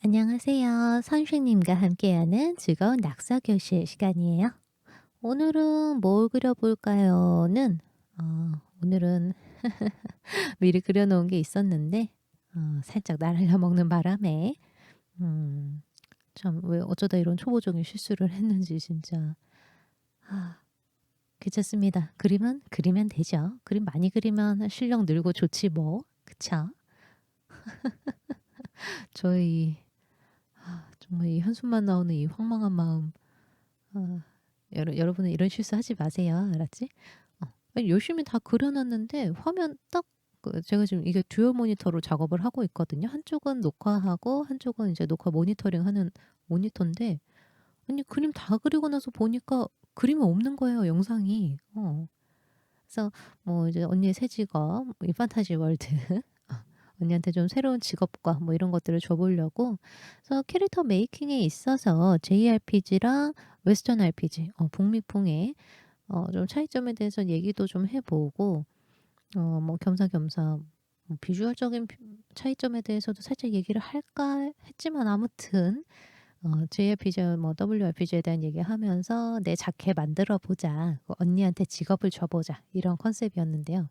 안녕하세요. 선생님과 함께하는 즐거운 낙서 교실 시간이에요. 오늘은 뭘 그려볼까요?는 오늘은 미리 그려놓은 게 있었는데 살짝 날려먹는 바람에 음, 참 왜 어쩌다 이런 초보적인 실수를 했는지 진짜 아, 괜찮습니다. 그림은 그리면 되죠. 그림 많이 그리면 실력 늘고 좋지 뭐. 그쵸? 저희 정말 이 한숨만 나오는 이 황망한 마음 여러분은 이런 실수하지 마세요. 알았지? 아니 열심히 다 그려 놨는데 화면 딱 제가 지금 이게 듀얼 모니터로 작업을 하고 있거든요. 한쪽은 녹화하고 한쪽은 이제 녹화 모니터링하는 모니터인데 아니 그림 다 그리고 나서 보니까 그림이 없는 거예요, 영상이. 그래서 뭐 이제 언니의 새 직업 이 판타지 월드 언니한테 좀 새로운 직업과 뭐 이런 것들을 줘 보려고 그래서 캐릭터 메이킹에 있어서 JRPG랑 웨스턴 RPG 북미풍의 좀 차이점에 대해서 얘기도 좀 해 보고 뭐 겸사겸사 뭐 비주얼적인 차이점에 대해서도 살짝 얘기를 할까 했지만 아무튼 JRPG와 뭐 WRPG에 대한 얘기하면서 "내 자켓 만들어 보자. 그 언니한테 직업을 줘 보자." 이런 컨셉이었는데요.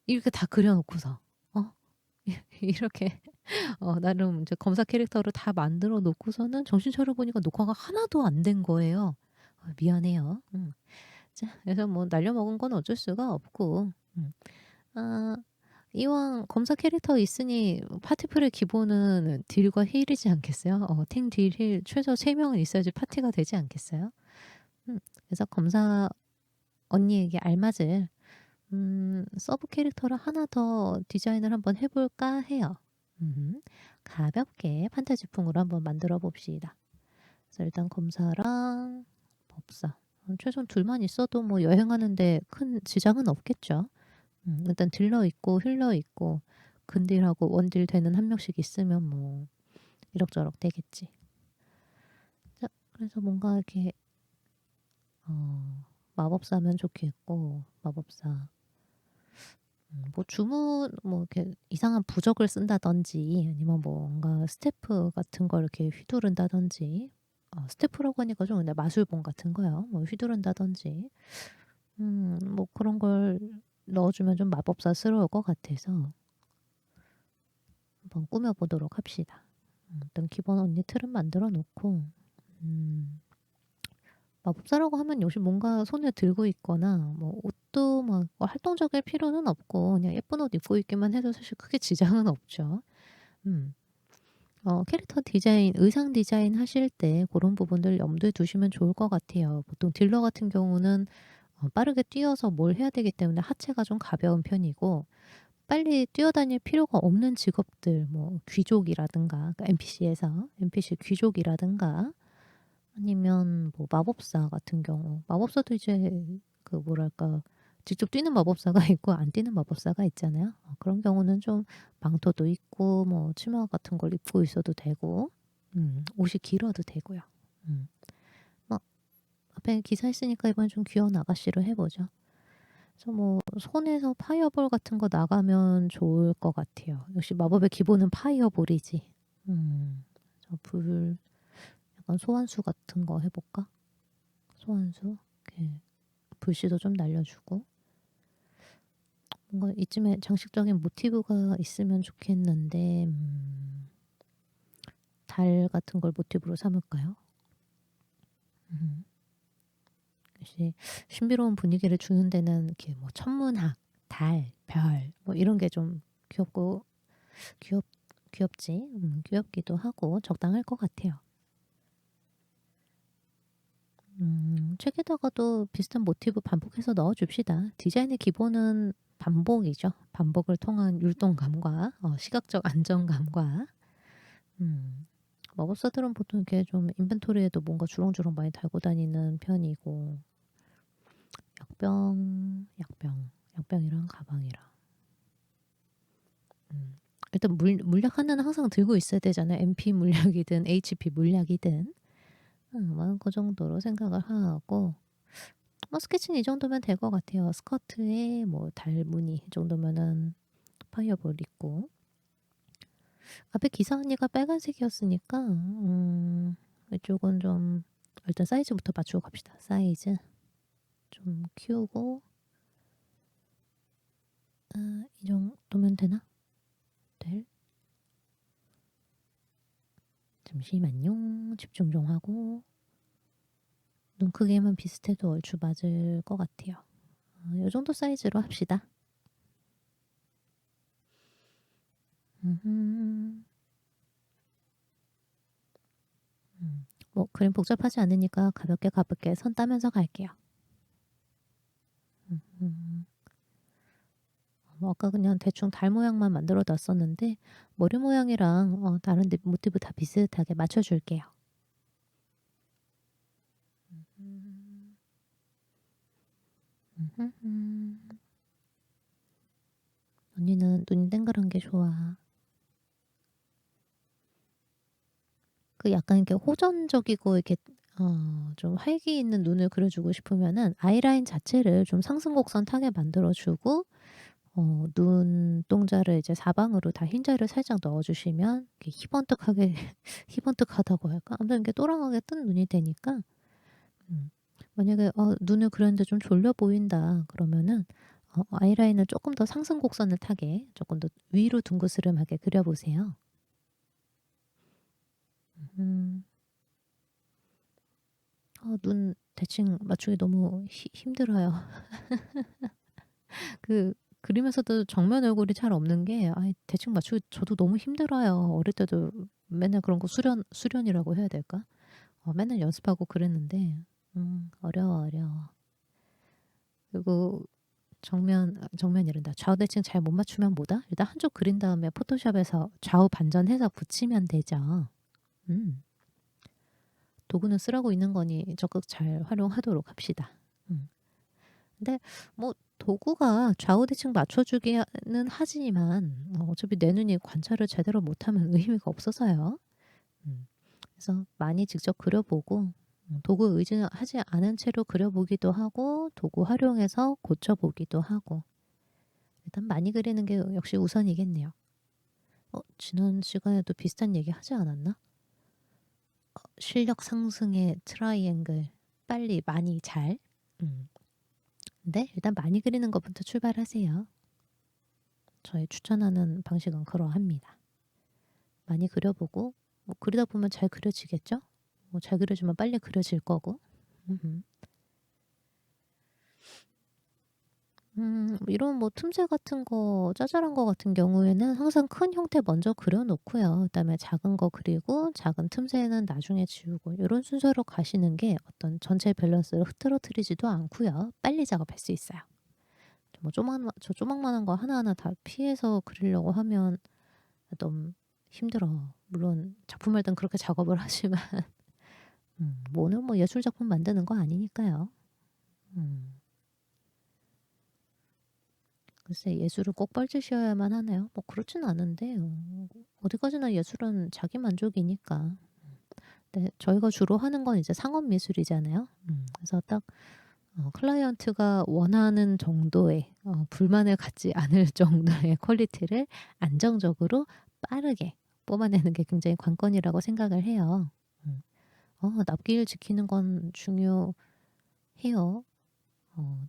이렇게 다 그려 놓고서 어 이렇게 나름 이제 검사 캐릭터를 다 만들어 놓고서는 정신 차려 보니까 녹화가 하나도 안 된 거예요. 미안해요. 자 그래서 뭐 날려먹은 건 어쩔 수가 없고 아 이왕 검사 캐릭터 있으니 파티풀의 기본은 딜과 힐이지 않겠어요? 탱, 딜, 힐 최소 3 명은 있어야지 파티가 되지 않겠어요? 그래서 검사 언니에게 알맞을 서브 캐릭터를 하나 더 디자인을 한번 해 볼까 해요. 가볍게 판타지풍으로 한번 만들어 봅시다. 그래서 일단 검사랑 법사 최소한 둘만 있어도 뭐 여행하는 데 큰 지장은 없겠죠. 일단 딜러 있고 힐러 있고 근딜하고 원딜 되는 한 명씩 있으면 뭐 이럭저럭 되겠지. 자 그래서 뭔가 이렇게 마법사면 좋겠고 마법사 뭐 주문 뭐 이렇게 이상한 부적을 쓴다든지 아니면 뭔가 스태프 같은 걸 이렇게 휘두른다든지 스태프라고 하니까 좀 근데 마술봉 같은 거요. 뭐 휘두른다든지 뭐 그런 걸 넣어 주면 좀 마법사스러울 것 같아서 한번 꾸며 보도록 합시다. 일단 기본 언니 틀은 만들어 놓고 마법사라고 하면 요즘 뭔가 손에 들고 있거나 뭐 옷도 막 활동적일 필요는 없고 그냥 예쁜 옷 입고 있기만 해도 사실 크게 지장은 없죠. 음. 캐릭터 디자인, 의상 디자인 하실 때 그런 부분들 염두에 두시면 좋을 것 같아요. 보통 딜러 같은 경우는 빠르게 뛰어서 뭘 해야 되기 때문에 하체가 좀 가벼운 편이고 빨리 뛰어다닐 필요가 없는 직업들 뭐 귀족이라든가 그러니까 NPC에서 NPC 귀족이라든가 아니면 뭐 마법사 같은 경우 마법사도 이제 그 뭐랄까 직접 뛰는 마법사가 있고 안 뛰는 마법사가 있잖아요. 그런 경우는 좀 망토도 있고 뭐 치마 같은 걸 입고 있어도 되고 옷이 길어도 되고요. 음. 뭐 앞에 기사 있으니까 이번엔 좀 귀여운 아가씨로 해 보죠. 그래서 뭐 손에서 파이어볼 같은 거 나가면 좋을 것 같아요. 역시 마법의 기본은 파이어볼이지. 불 약간 소환수 같은 거 해 볼까? 소환수? 이렇게 불씨도 좀 날려주고 뭔가 이쯤에 장식적인 모티브가 있으면 좋겠는데 달 같은 걸 모티브로 삼을까요? 음. 역시 신비로운 분위기를 주는 데는 이렇게 뭐 천문학, 달, 별 뭐 이런 게 좀 귀엽고 귀엽 귀엽지? 귀엽기도 하고 적당할 것 같아요. 책에다가도 비슷한 모티브 반복해서 넣어 줍시다. 디자인의 기본은 반복이죠. 반복을 통한 율동감과 시각적 안정감과 음 마법사들은 보통 이렇게 좀 인벤토리에도 뭔가 주렁주렁 많이 달고 다니는 편이고 약병이랑 가방이랑 음 일단 물약 하나는 항상 들고 있어야 되잖아요. MP 물약이든 HP 물약이든. 뭐 그 정도로 생각을 하고 스케치는 이 정도면 될 것 같아요. 스커트에 뭐 달 무늬 정도면은 파이어볼 있고 앞에 기사 언니가 빨간색이었으니까 이쪽은 좀 일단 사이즈부터 맞추고 갑시다. 사이즈 좀 키우고 이 정도면 되나? 될? 잠시만요. 집중 좀 하고 눈 크기만 비슷해도 얼추 맞을 것 같아요. 이 정도 사이즈로 합시다. 음, 뭐 그림 복잡하지 않으니까 가볍게 선 따면서 갈게요. 음, 뭐 아까 그냥 대충 달 모양만 만들어 놨었는데 머리 모양이랑 다른 모티브 다 비슷하게 맞춰줄게요. 언니는 눈이 땡그란 게 좋아. 그 약간 이렇게 호전적이고 이렇게 좀 활기 있는 눈을 그려주고 싶으면은 아이라인 자체를 좀 상승곡선 타게 만들어주고 눈동자를 이제 사방으로 다 흰자를 살짝 넣어주시면 이렇게 희번뜩하게 희번뜩하다고 할까? 아무튼 이렇게 또랑하게 뜬 눈이 되니까 만약에 눈을 그렸는데 좀 졸려 보인다 그러면은 아이라인을 조금 더 상승 곡선을 타게 조금 더 위로 둥그스름하게 그려보세요. 음, 눈 대칭 맞추기 너무 힘들어요. 그 그리면서도 정면 얼굴이 잘 없는 게 대칭 맞추기 저도 너무 힘들어요. 어릴 때도 맨날 그런 거 수련이라고 해야 될까? 맨날 연습하고 그랬는데 어려워. 그리고 정면이란다. 좌우 대칭 잘 못 맞추면 뭐다? 일단 한쪽 그린 다음에 포토샵에서 좌우 반전해서 붙이면 되죠. 음, 도구는 쓰라고 있는 거니 적극 잘 활용하도록 합시다. 근데 뭐 도구가 좌우 대칭 맞춰주기는 하지만 어차피 내 눈이 관찰을 제대로 못하면 의미가 없어서요. 음, 그래서 많이 직접 그려보고 도구 의존하지 않은 채로 그려보기도 하고 도구 활용해서 고쳐보기도 하고 일단 많이 그리는 게 역시 우선이겠네요. 지난 시간에도 비슷한 얘기 하지 않았나? 실력 상승의 트라이앵글 빨리 많이 잘. 근데 일단 많이 그리는 것부터 출발하세요. 저의 추천하는 방식은 그러합니다. 많이 그려보고 뭐 그리다 보면 잘 그려지겠죠? 뭐 잘 그려주면 빨리 그려질 거고. 이런 뭐 틈새 같은 거, 짜잘한 거 같은 경우에는 항상 큰 형태 먼저 그려놓고요. 그다음에 작은 거 그리고 작은 틈새는 나중에 지우고 이런 순서로 가시는 게 어떤 전체 밸런스를 흐트러뜨리지도 않고요. 빨리 작업할 수 있어요. 저 조막만한 거 하나하나 다 피해서 그리려고 하면 좀 힘들어. 물론 작품할 땐 그렇게 작업을 하지만 뭐 오늘 뭐 예술 작품 만드는 거 아니니까요. 음. 글쎄 예술을 꼭 뻘짓이어야만 하나요? 뭐 그렇진 않은데 어디까지나 예술은 자기 만족이니까. 네, 저희가 주로 하는 건 이제 상업 미술이잖아요. 그래서 딱 클라이언트가 원하는 정도의 불만을 갖지 않을 정도의 퀄리티를 안정적으로 빠르게 뽑아내는 게 굉장히 관건이라고 생각을 해요. 납기를 지키는 건 중요해요.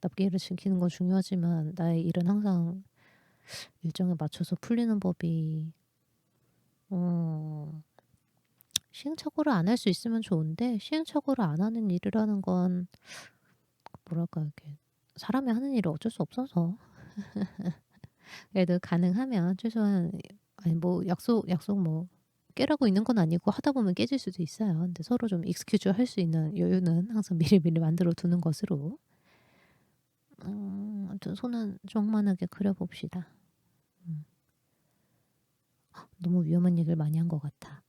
납기를 지키는 건 중요하지만 나의 일은 항상 일정에 맞춰서 풀리는 법이 어, 시행착오를 안 할 수 있으면 좋은데 시행착오를 안 하는 일이라는 건 뭐랄까 이렇게 사람이 하는 일이 어쩔 수 없어서 그래도 가능하면 최소한 아니 뭐 약속 뭐 깨라고 있는 건 아니고 하다 보면 깨질 수도 있어요. 근데 서로 좀 익스큐즈 할 수 있는 여유는 항상 미리미리 만들어 두는 것으로 아무튼 손은 종만하게 그려봅시다. 음, 너무 위험한 얘기를 많이 한 것 같아.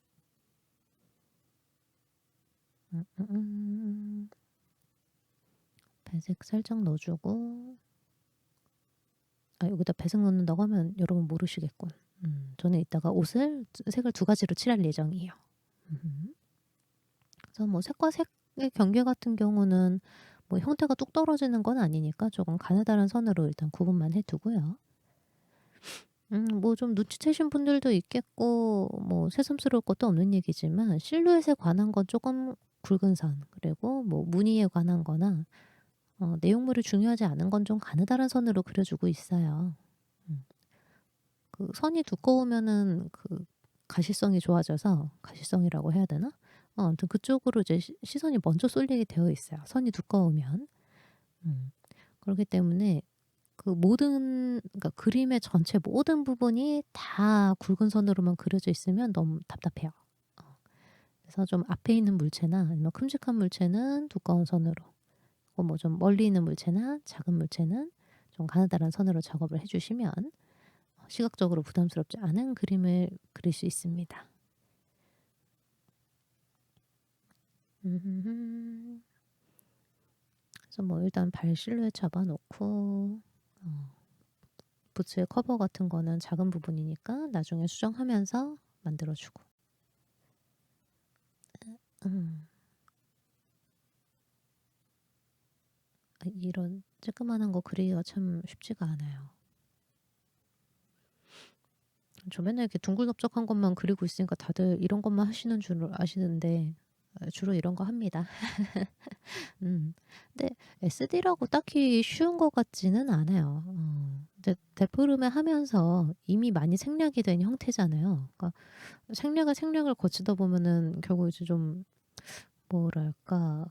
배색 살짝 넣어주고 여기다 배색 넣는다고 하면 여러분 모르시겠군. 저는 이따가 옷을 색을 두 가지로 칠할 예정이에요. 그래서 뭐 색과 색의 경계 같은 경우는 뭐 형태가 뚝 떨어지는 건 아니니까 조금 가느다란 선으로 일단 구분만 해두고요. 뭐 좀 눈치채신 분들도 있겠고 뭐 새삼스러울 것도 없는 얘기지만 실루엣에 관한 건 쪼금 굵은 선, 그리고 뭐 무늬에 관한 거나 내용물이 중요하지 않은 건 좀 가느다란 선으로 그려 주고 있어요. 음. 그 선이 두꺼우면은 그 가시성이 좋아져서, 가시성이라고 해야 되나? 아무튼 그쪽으로 이제 시선이 먼저 쏠리게 되어 있어요, 선이 두꺼우면. 음. 그렇기 때문에 그 모든, 그러니까 그림의 전체 모든 부분이 다 굵은 선으로만 그려져 있으면 너무 답답해요. 어. 그래서 좀 앞에 있는 물체나 아니면 큼직한 물체는 두꺼운 선으로, 뭐 좀 멀리 있는 물체나 작은 물체는 좀 가느다란 선으로 작업을 해 주시면 시각적으로 부담스럽지 않은 그림을 그릴 수 있습니다. 음흠. 그래서 뭐 일단 발 실루엣 잡아 놓고 부츠의 커버 같은 거는 작은 부분이니까 나중에 수정하면서 만들어 주고. 음. 이런 쬐끄만한 거 그리기가 참 쉽지가 않아요. 저 맨날 이렇게 둥글넓적한 것만 그리고 있으니까 다들 이런 것만 하시는 줄 아시는데 주로 이런 거 합니다. 음. 근데 SD라고 딱히 쉬운 것 같지는 않아요. 근데 데프름에 하면서 이미 많이 생략이 된 형태잖아요. 그러니까 생략을 거치다 보면은 결국 이제 좀 뭐랄까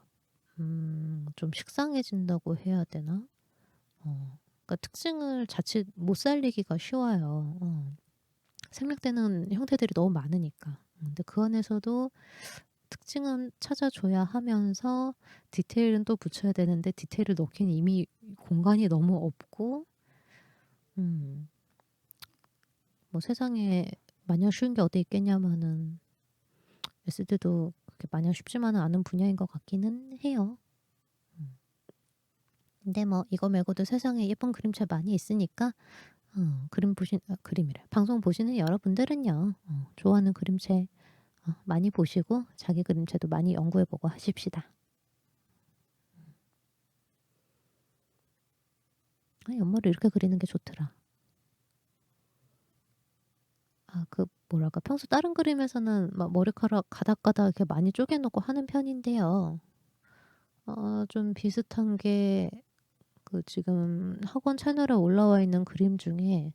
좀 식상해진다고 해야 되나? 그러니까 특징을 자칫 못 살리기가 쉬워요. 생략되는 형태들이 너무 많으니까. 근데 그 안에서도 특징은 찾아줘야 하면서 디테일은 또 붙여야 되는데 디테일을 넣기엔 이미 공간이 너무 없고, 음 뭐 세상에 마냥 쉬운 게 어디 있겠냐마는 SD도 그렇게 마냥 쉽지만은 않은 분야인 것 같기는 해요. 음. 근데 뭐 이거 말고도 세상에 예쁜 그림체 많이 있으니까 그림이래. 방송 보시는 여러분들은요. 좋아하는 그림체 많이 보시고 자기 그림체도 많이 연구해 보고 하십시다. 옆머리 이렇게 그리는 게 좋더라. 그 뭐랄까, 평소 다른 그림에서는 막 머리카락 가닥가닥 이렇게 많이 쪼개 놓고 하는 편인데요. 좀 비슷한 게 그 지금 학원 채널에 올라와 있는 그림 중에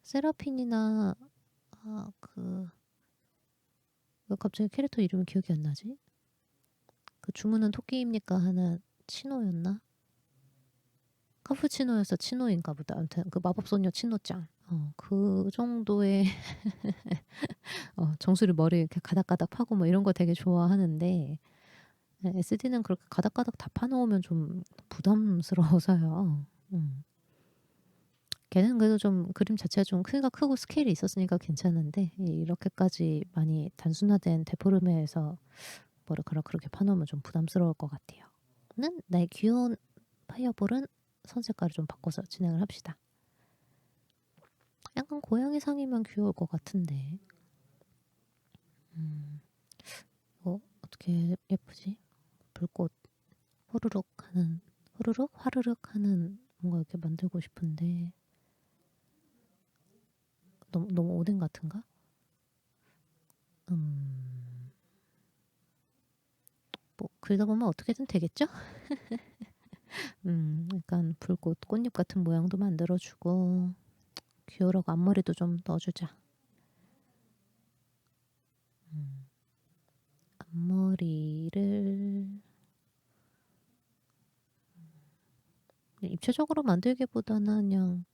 세라핀이나 왜 갑자기 캐릭터 이름이 기억이 안 나지? 그 주문은 토끼입니까 하는 치노였나? 카푸치노여서 치노인가 보다. 아무튼 그 마법소녀 치노짱. 그 정도의 정수리 머리 이렇게 가닥가닥 파고 뭐 이런 거 되게 좋아하는데, SD는 그렇게 가닥가닥 다 파 놓으면 좀 부담스러워서요. 걔는 그래도 좀 그림 자체가 좀 크기가 크고 스케일이 있었으니까 괜찮은데, 이렇게까지 많이 단순화된 데포르메에서 머리카락 그렇게 파 놓으면 좀 부담스러울 것 같아요. 는 나의 귀여운 파이어볼은 선 색깔을 좀 바꿔서 진행을 합시다. 약간 고양이상이면 귀여울 것 같은데. 음. 어떻게 예쁘지? 불꽃 호루룩 하는, 호루룩 화르륵 하는 뭔가 이렇게 만들고 싶은데 너무 오뎅 같은가? 음. 뭐 그러다 보면 어떻게든 되겠죠? 약간 불꽃 꽃잎 같은 모양도 만들어 주고 귀여우라고 앞머리도 좀 넣어 주자. 음. 앞머리를 입체적으로 만들기보다는 그냥,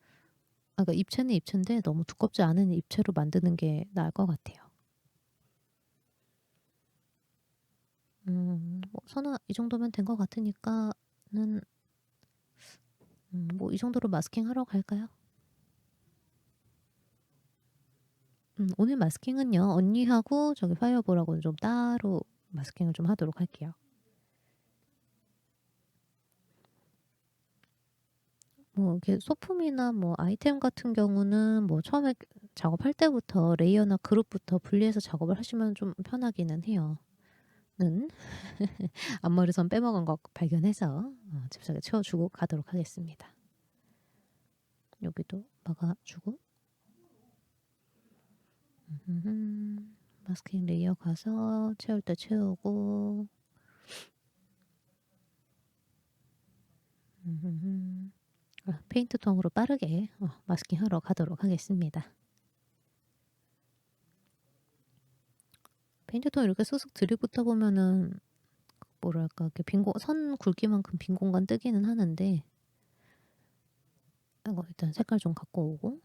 그러니까 입체는 입체인데 너무 두껍지 않은 입체로 만드는 게 나을 것 같아요. 뭐 선아 이 정도면 된 것 같으니까는 뭐 이 정도로 마스킹하러 갈까요? 오늘 마스킹은요, 언니하고 저기 파이어볼하고는 좀 따로 마스킹을 좀 하도록 할게요. 뭐 이렇게 소품이나 뭐 아이템 같은 경우는 뭐 처음에 작업할 때부터 레이어나 그룹부터 분리해서 작업을 하시면 좀 편하기는 해요. 는 앞머리선 빼먹은 거 발견해서 잽싸게 채워주고 가도록 하겠습니다. 여기도 막아주고, 마스킹 레이어 가서 채울 때 채우고. 페인트 통으로 빠르게 마스킹 하러 가도록 하겠습니다. 페인트 통 이렇게 쓱쓱 들이붓다 보면은 뭐랄까 이렇게 선 굵기만큼 빈 공간 뜨기는 하는데, 이거 일단 색깔 좀 갖고 오고.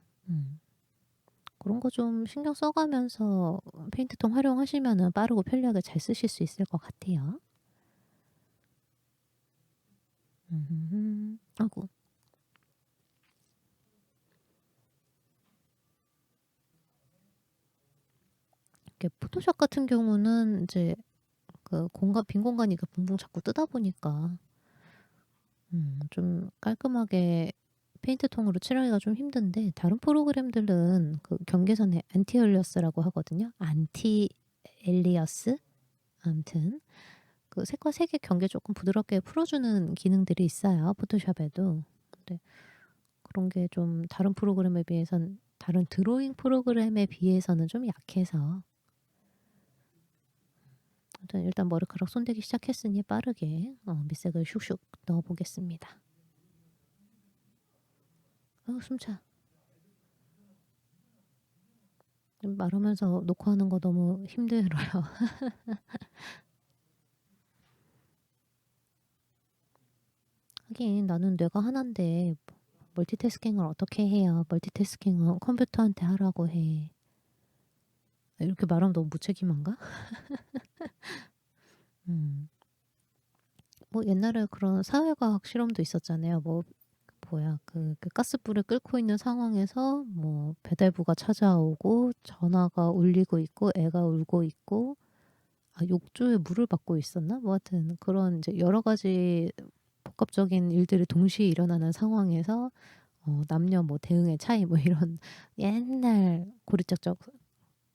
그런 거 좀 신경 써가면서 페인트통 활용하시면은 빠르고 편리하게 잘 쓰실 수 있을 것 같아요. 아이고. 이렇게 포토샵 같은 경우는 이제 그 빈 공간이 붕붕 자꾸 뜨다 보니까 좀 깔끔하게 페인트통으로 칠하기가 좀 힘든데, 다른 프로그램들은 그 경계선에 안티 엘리어스라고 하거든요. 안티 엘리어스? 아무튼 그 색과 색의 경계 조금 부드럽게 풀어주는 기능들이 있어요, 포토샵에도. 근데 그런 게 좀 다른 드로잉 프로그램에 비해서는 좀 약해서. 아무튼 일단 머리카락 손대기 시작했으니 빠르게 밑색을 슉슉 넣어 보겠습니다. 숨차. 말하면서 녹화하는 거 너무 힘들어요. 하긴 나는 뇌가 하나인데 멀티태스킹을 어떻게 해요? 멀티태스킹은 컴퓨터한테 하라고 해. 이렇게 말하면 너무 무책임한가? 음. 뭐 옛날에 그런 사회과학 실험도 있었잖아요. 그 가스불을 끓고 있는 상황에서 뭐 배달부가 찾아오고 전화가 울리고 있고 애가 울고 있고, 욕조에 물을 받고 있었나? 뭐 하여튼 그런 이제 여러 가지 복합적인 일들이 동시에 일어나는 상황에서 남녀 뭐 대응의 차이 뭐 이런 옛날 고리짝적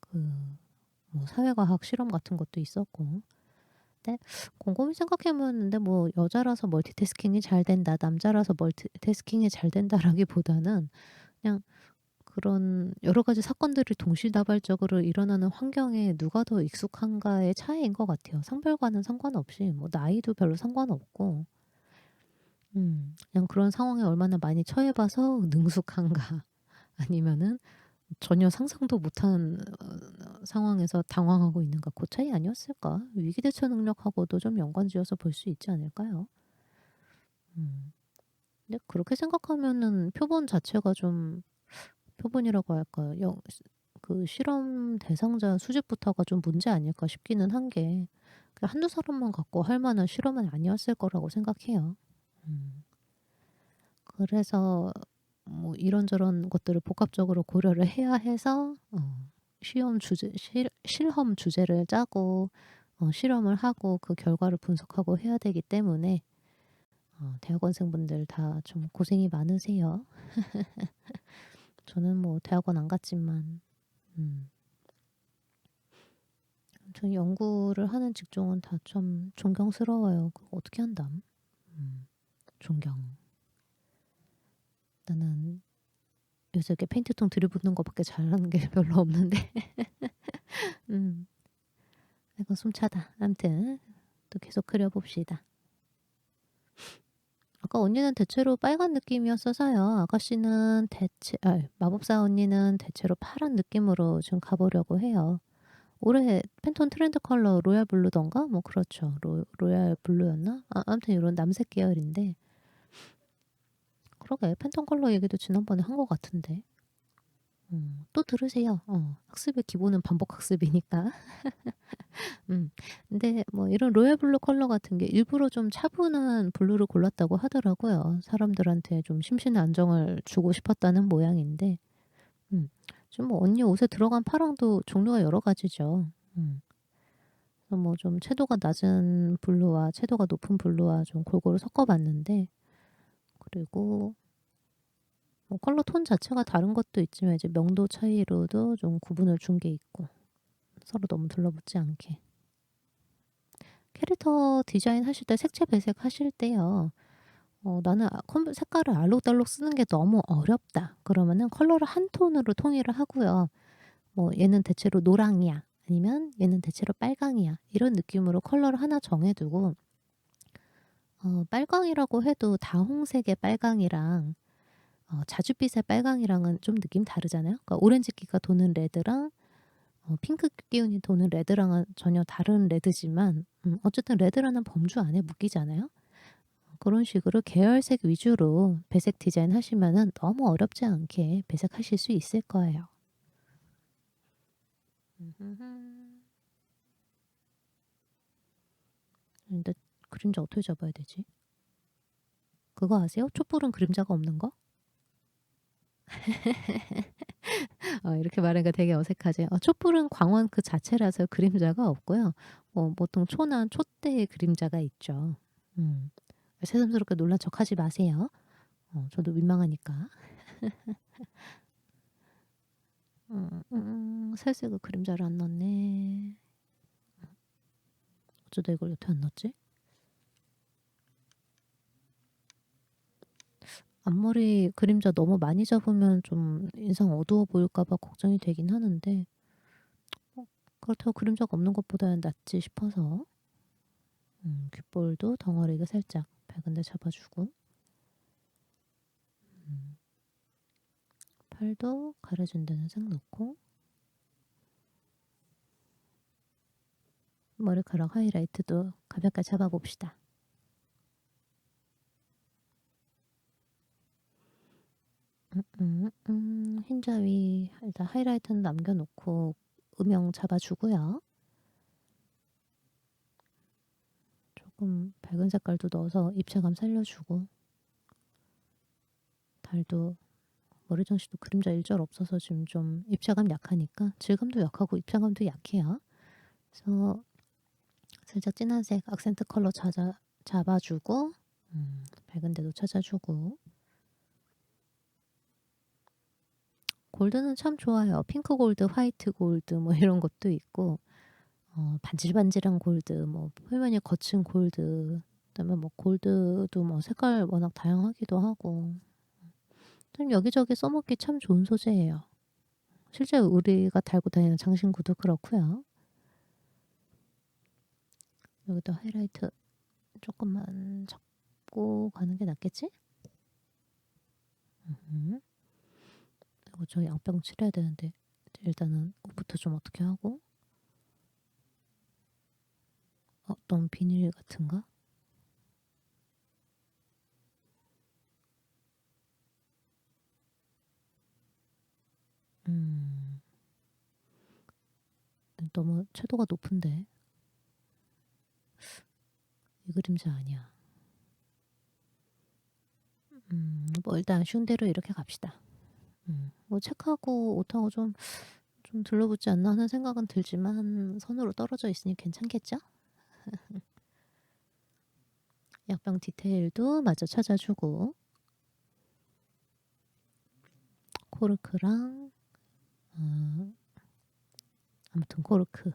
그 뭐 사회과학 실험 같은 것도 있었고. 근데 곰곰이 생각해 보는데 뭐 여자라서 멀티태스킹이 잘 된다, 남자라서 멀티태스킹이 잘 된다라기보다는 그냥 그런 여러 가지 사건들이 동시다발적으로 일어나는 환경에 누가 더 익숙한가의 차이인 것 같아요. 성별과는 상관없이 뭐 나이도 별로 상관없고, 그냥 그런 상황에 얼마나 많이 처해봐서 능숙한가 아니면은 전혀 상상도 못한 상황에서 당황하고 있는가, 그 차이 아니었을까? 위기 대처 능력하고도 좀 연관지어서 볼 수 있지 않을까요? 음. 근데 그렇게 생각하면은 표본 자체가 좀, 표본이라고 할까, 그 실험 대상자 수집부터가 좀 문제 아닐까 싶기는 한 게, 한두 사람만 갖고 할 만한 실험은 아니었을 거라고 생각해요. 음. 그래서 뭐 이런저런 것들을 복합적으로 고려를 해야 해서 실험 주제를 짜고 실험을 하고 그 결과를 분석하고 해야 되기 때문에 대학원생분들 다 좀 고생이 많으세요. 저는 뭐 대학원 안 갔지만 전 연구를 하는 직종은 다 좀 존경스러워요. 그거 어떻게 한담? 존경. 나는 요새 이렇게 페인트통 들이붓는 거밖에 잘하는 게 별로 없는데. 음. 이거 숨차다. 아무튼 또 계속 그려봅시다. 아까 언니는 대체로 빨간 느낌이었어서요. 마법사 언니는 대체로 파란 느낌으로 좀 가보려고 해요. 올해 팬톤 트렌드 컬러 로얄 블루던가? 뭐 그렇죠. 로얄 블루였나? 아무튼 이런 남색 계열인데. 그러게 팬톤 컬러 얘기도 지난번에 한 것 같은데. 또 들으세요. 학습의 기본은 반복 학습이니까. 근데 뭐 이런 로얄 블루 컬러 같은 게 일부러 좀 차분한 블루를 골랐다고 하더라고요. 사람들한테 좀 심신의 안정을 주고 싶었다는 모양인데, 음, 좀 뭐 언니 옷에 들어간 파랑도 종류가 여러 가지죠. 그래서 뭐 좀 채도가 낮은 블루와 채도가 높은 블루와 좀 골고루 섞어봤는데, 그리고 뭐 컬러 톤 자체가 다른 것도 있지만 이제 명도 차이로도 좀 구분을 준 게 있고, 서로 너무 둘러붙지 않게. 캐릭터 디자인 하실 때 색채 배색 하실 때요. 나는 색깔을 알록달록 쓰는 게 너무 어렵다, 그러면은 컬러를 한 톤으로 통일을 하고요. 뭐 얘는 대체로 노랑이야. 아니면 얘는 대체로 빨강이야. 이런 느낌으로 컬러를 하나 정해 두고 빨강이라고 해도 다홍색의 빨강이랑 자줏빛의 빨강이랑은 좀 느낌 다르잖아요. 그러니까 오렌지기가 도는 레드랑 핑크 기운이 도는 레드랑은 전혀 다른 레드지만 어쨌든 레드라는 범주 안에 묶이잖아요. 그런 식으로 계열색 위주로 배색 디자인 하시면은 너무 어렵지 않게 배색하실 수 있을 거예요. 근데 그림자 어떻게 잡아야 되지? 그거 아세요? 촛불은 그림자가 없는 거? 이렇게 말하니까 되게 어색하지. 촛불은 광원 그 자체라서 그림자가 없고요. 보통 초나 촛대의 그림자가 있죠. 새삼스럽게 놀란 척하지 마세요. 저도 민망하니까. 살색을 그림자를 안 넣네. 어쩌다 이걸 여태 안 넣었지? 앞머리 그림자 너무 많이 잡으면 좀 인상 어두워 보일까 봐 걱정이 되긴 하는데 그렇다고 그림자가 없는 것보다는 낫지 싶어서 귓볼도 덩어리가 살짝 밝은 데 잡아주고 팔도 가려준 데는 싹 넣고 머리카락 하이라이트도 가볍게 잡아봅시다. 흰자위 일단 하이라이트는 남겨놓고 음영 잡아주고요. 조금 밝은 색깔도 넣어서 입체감 살려주고 달도 머리정씨도 그림자 일절 없어서 지금 좀 입체감 약하니까 질감도 약하고 입체감도 약해요. 그래서 살짝 진한색 악센트 컬러 잡아주고 밝은 데도 찾아주고 골드는 참 좋아요. 핑크 골드, 화이트 골드 뭐 이런 것도 있고 반질반질한 골드, 뭐 표면이 거친 골드, 그다음에 뭐 골드도 뭐 색깔 워낙 다양하기도 하고 좀 여기저기 써먹기 참 좋은 소재예요. 실제 우리가 달고 다니는 장신구도 그렇고요. 여기다 하이라이트 조금만 잡고 가는 게 낫겠지? 그리고 저 양병 칠해야 되는데 일단은 옷부터 좀 어떻게 하고 너무 비닐 같은가? 음, 너무 채도가 높은데 이 그림자 아니야. 뭐 일단 쉬운 대로 이렇게 갑시다. 뭐 책하고 옷하고 좀 들러붙지 않나 하는 생각은 들지만 선으로 떨어져 있으니 괜찮겠죠? 약병 디테일도 마저 찾아주고 코르크랑 아무튼 코르크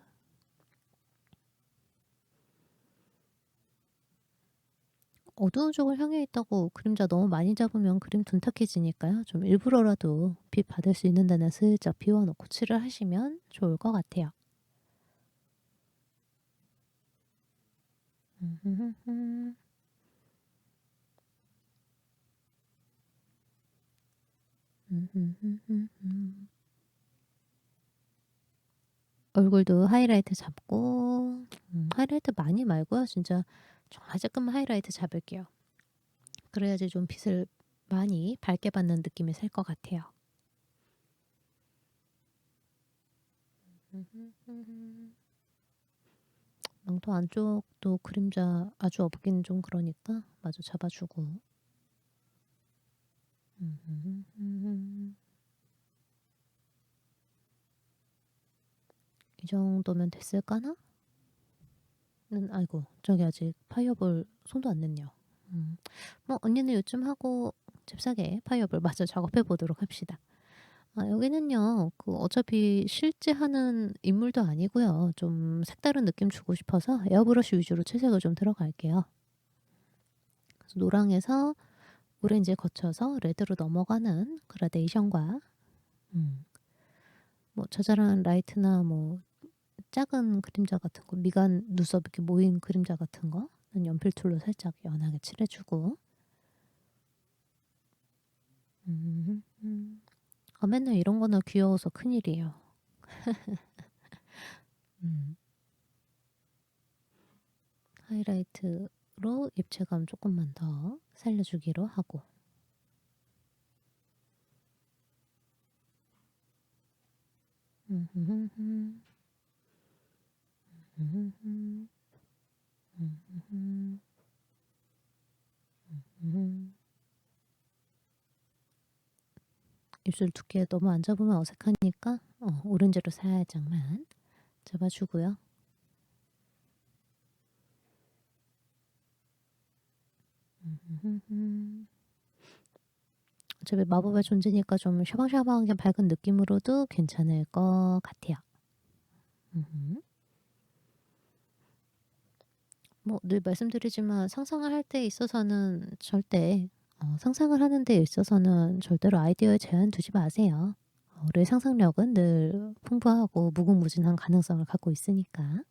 어두운 쪽을 향해 있다고 그림자 너무 많이 잡으면 그림 둔탁해지니까요. 좀 일부러라도 빛 받을 수 있는 데는 슬쩍 비워놓고 칠을 하시면 좋을 것 같아요. 얼굴도 하이라이트 잡고 하이라이트 많이 말고요. 진짜 정말 조금 하이라이트 잡을게요. 그래야지 좀 빛을 많이 밝게 받는 느낌이 살 것 같아요. 망토 안쪽도 그림자 아주 없긴 좀 그러니까 마저 잡아주고 이 정도면 됐을까나? 아이고 저기 아직 파이어볼 손도 안 냈네요. 뭐 언니는 요즘 하고 잽싸게 파이어볼 마저 작업해 보도록 합시다. 여기는요. 어차피 실제 하는 인물도 아니고요. 좀 색다른 느낌 주고 싶어서 에어브러쉬 위주로 채색을 좀 들어갈게요. 그래서 노랑에서 오렌지에 거쳐서 레드로 넘어가는 그라데이션과 뭐 자잘한 라이트나 뭐 작은 그림자 같은 거, 미간, 눈썹 이렇게 모인 그림자 같은 거는 연필 툴로 살짝 연하게 칠해 주고. 음. 아 맨날 이런 거나 귀여워서 큰일이에요. 음. 하이라이트로 입체감 쪼끔만 더 살려주기로 하고. 음음음음. 음음음. 음음음. 음. 입술 두께 너무 안 잡으면 어색하니까 오렌지로 살짝만 잡아 주고요. 음음음. 어차피 마법의 존재니까 좀 샤방샤방하게 밝은 느낌으로도 괜찮을 것 같아요. 음음. 뭐 늘 말씀드리지만 상상을 할 때 있어서는 절대 상상을 하는 데 있어서는 절대로 아이디어에 제한 두지 마세요. 우리의 상상력은 늘 풍부하고 무궁무진한 가능성을 갖고 있으니까.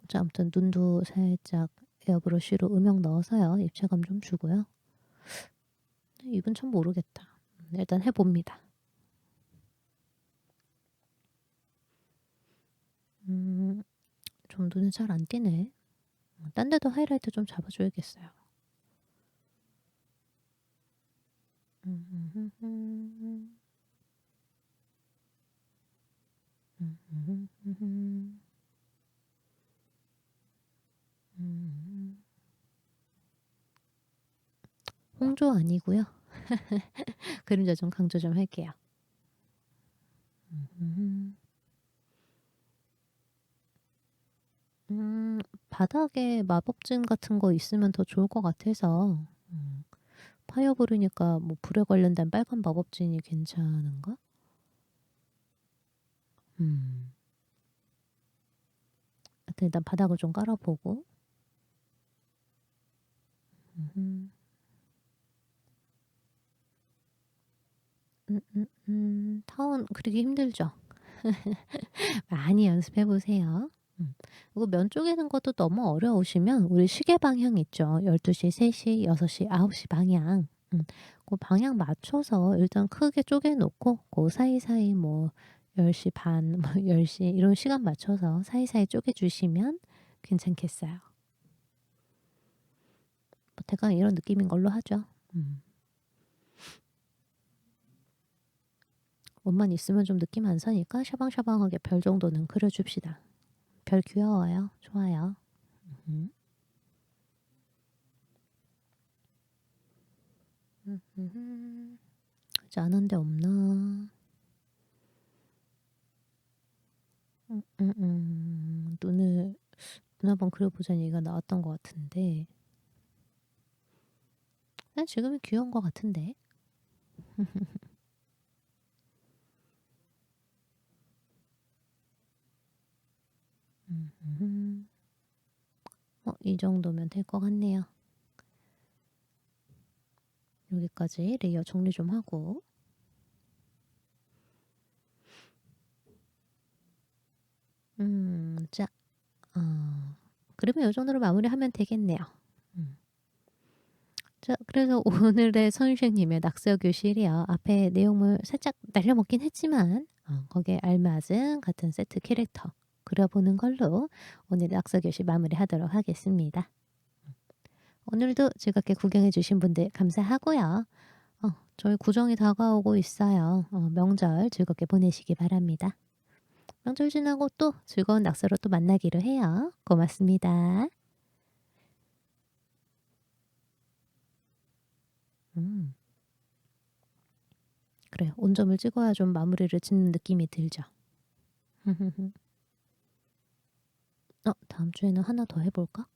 자 아무튼 눈도 살짝 에어브러쉬로 음영 넣어서요. 입체감 좀 주고요. 이분 참 모르겠다. 일단 해 봅니다. 좀 눈에 잘 안 띄네. 딴 데도 하이라이트 좀 잡아 줘야겠어요. 음음음음. 음음음음. 음. 홍조 아니고요. 그림자 좀 강조 좀 할게요. 음. 바닥에 마법진 같은 거 있으면 더 좋을 것 같아서. 파이어볼이니까 뭐 불에 관련된 빨간 마법진이 괜찮은가? 음. 하여튼 일단 바닥을 좀 깔아 보고. 음. 타원 그리기 힘들죠? 많이 연습해 보세요. 그리고 면 쪼개는 것도 너무 어려우시면 우리 시계 방향 있죠. 12시, 3시, 6시, 9시 방향. 그 방향 맞춰서 일단 크게 쪼개 놓고 그 사이사이 뭐 10시 반, 뭐 10시 이런 시간 맞춰서 사이사이 쪼개 주시면 괜찮겠어요. 뭐 대강 이런 느낌인 걸로 하죠. 원만 있으면 좀 느낌 안 서니까 샤방샤방하게 별 정도는 그려 줍시다. 별 귀여워요. 좋아요. 음. 짠한 데 없나? 눈을 눈 한번 그려보자는 얘기가 나왔던 것 같은데 그냥 지금이 귀여운 것 같은데. 음. 이 정도면 될 것 같네요. 여기까지 레이어 정리 좀 하고. 자, 그러면 이 정도로 마무리하면 되겠네요. 자, 그래서 오늘의 선생님의 낙서 교실이요. 앞에 내용물 살짝 날려먹긴 했지만 거기에 알맞은 같은 세트 캐릭터 그려보는 걸로 오늘 낙서 교실 마무리하도록 하겠습니다. 오늘도 즐겁게 구경해 주신 분들 감사하고요. 저희 구정이 다가오고 있어요. 명절 즐겁게 보내시기 바랍니다. 명절 지나고 또 즐거운 낙서로 또 만나기로 해요. 고맙습니다. 음. 그래요. 온점을 찍어야 좀 마무리를 짓는 느낌이 들죠. 다음 주에는 하나 더 해볼까?